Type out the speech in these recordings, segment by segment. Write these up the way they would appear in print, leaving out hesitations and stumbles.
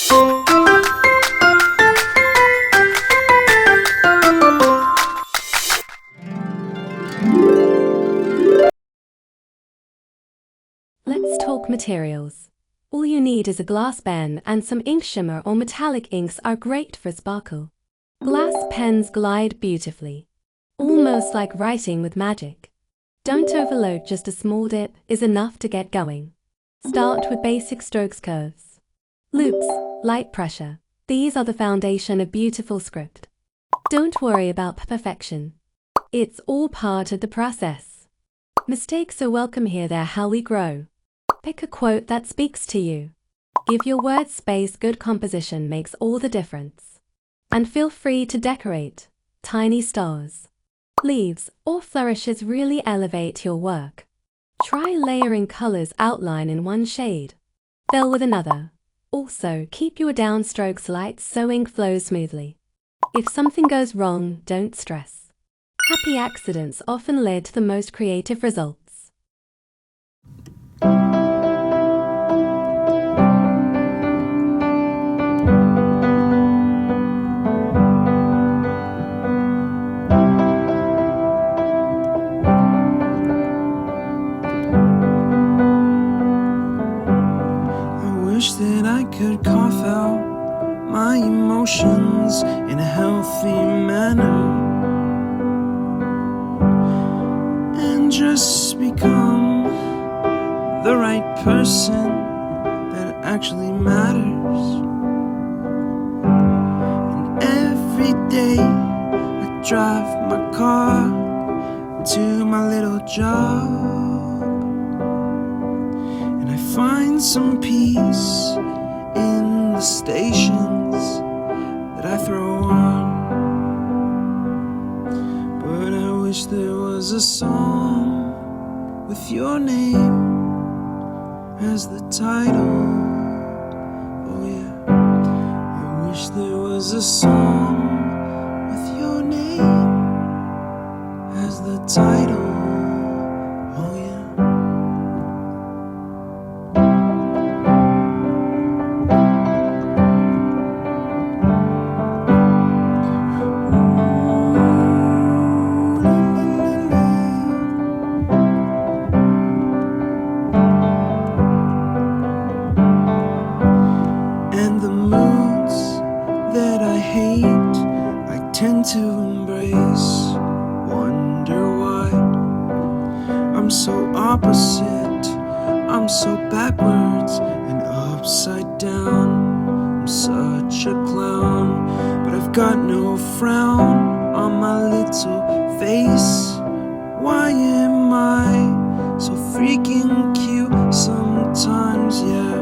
Let's talk materials. All you need is a glass pen and some ink. Shimmer or metallic inks are great for sparkle. Glass pens glide beautifully, almost like writing with magic. Don't overload, just a small dip is enough to get going. Start with basic strokes, curves, loops, light pressure. These are the foundation of beautiful script. Don't worry about perfection. It's all part of the process. Mistakes are welcome here, they're how we grow. Pick a quote that speaks to you. Give your words space, good composition makes all the difference. And feel free to decorate. Tiny stars, leaves, or flourishes really elevate your work. Try layering colors, outline in one shade, fill with another. Also, keep your downstrokes light so ink flows smoothly. If something goes wrong, don't stress. Happy accidents often lead to the most creative results. Wish that I could cough out my emotions in a healthy manner and just become the right person that actually matters. And every day I drive my car to my little job, find some peace in the stations that I throw on. But I wish there was a song with your name as the title. Oh yeah, I wish there was a song with your name as the title. To embrace, wonder why I'm so opposite, I'm so backwards and upside down. I'm such a clown, but I've got no frown on my little face. Why am I so freaking cute sometimes? Yeah,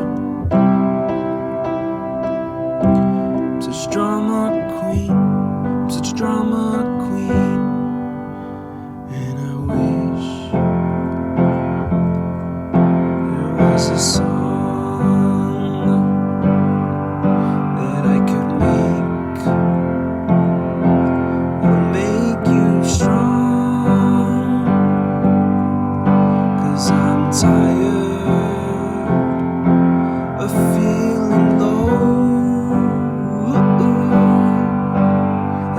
I'm such drama queen. Such a drama queen, and I wish there was a song that I could make that'll make you strong, 'cause I'm tired of feeling low,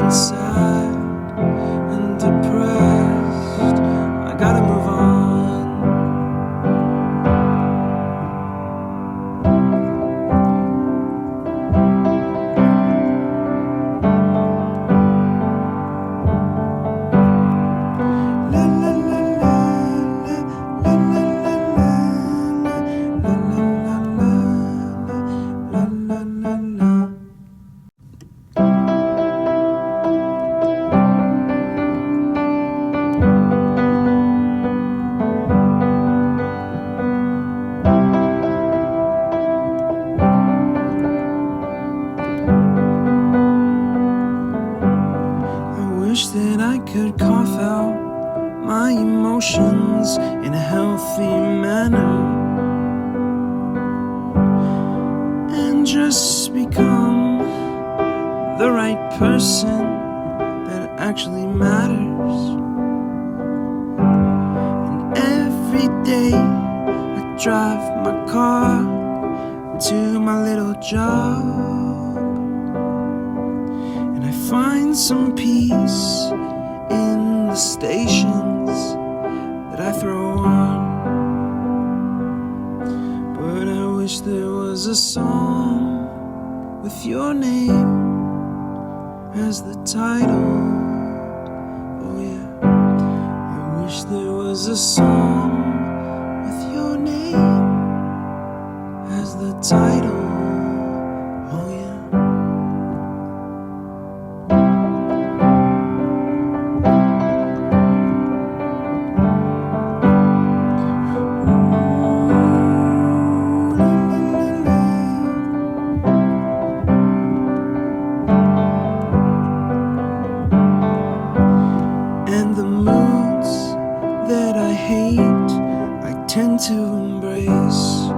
sad and depressed. I gotta move on. La la la la la la la la la la. Wish that I could cough out my emotions in a healthy manner and just become the right person that actually matters. And every day I drive my car to my little job, and I find some peace in the stations that I throw on. But I wish there was a song with your name as the title. Oh yeah, I wish there was a song with your name as the title. Oh yeah. And the moods that I hate, I tend to embrace.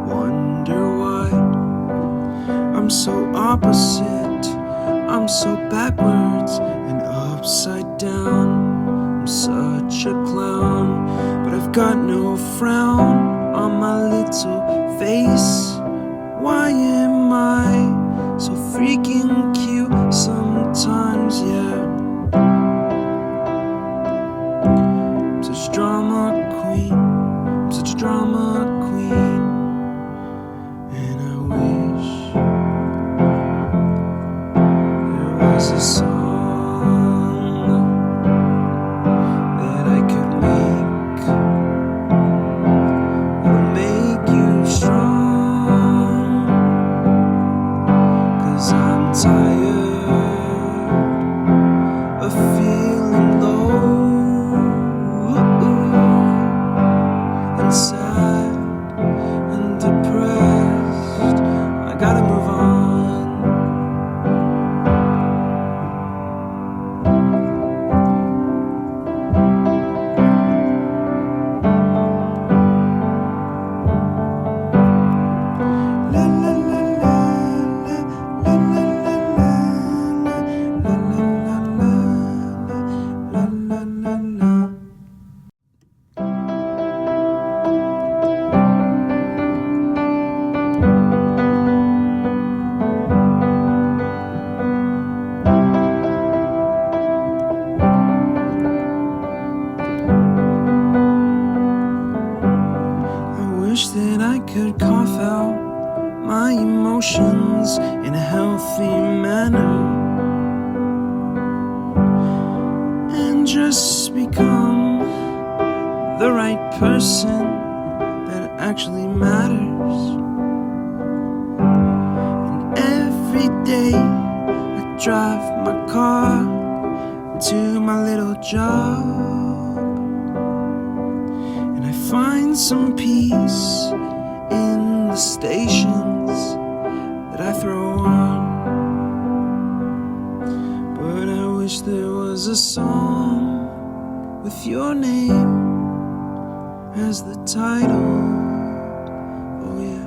Wonder why I'm so opposite, I'm so backwards and upside down. I'm such a clown, but I've got no frown on my little face. Why am I so freaking cute sometimes, yeah? I'm such a drama queen, I'm such a drama queen. And I wish there was a song that I could make that would make you strong. 'Cause I'm tired of feeling low and sad and depressed. I gotta move on. La la la la la la la la la la la la. I wish that I could cough out my emotions in a healthy manner and just become the right person that actually matters. And every day I drive my car to my little job, and I find some peace in the stations that I throw on. But I wish there was a song with your name as the title. Oh yeah,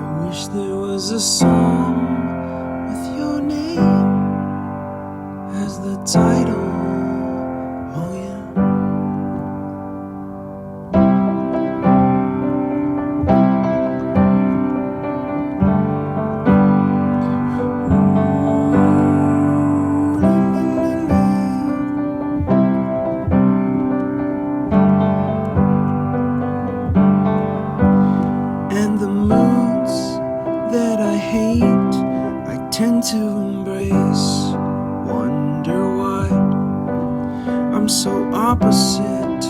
I wish there was a song with your name as the title. Oh yeah. And the moods that I hate, I tend to embrace. Wonder why I'm so opposite,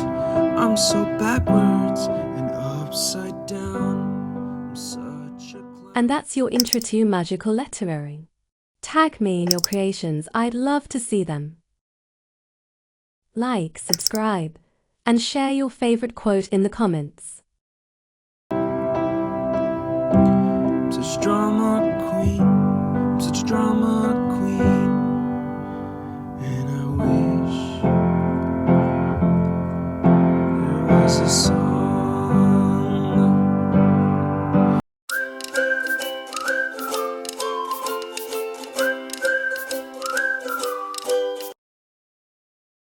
I'm so backwards and upside down. I'm such a clown. And that's your intro to magical lettering. Tag me in your creations, I'd love to see them. Like, subscribe, and share your favorite quote in the comments. I'm such a drama queen, I'm such a drama queen. And I wish there was a song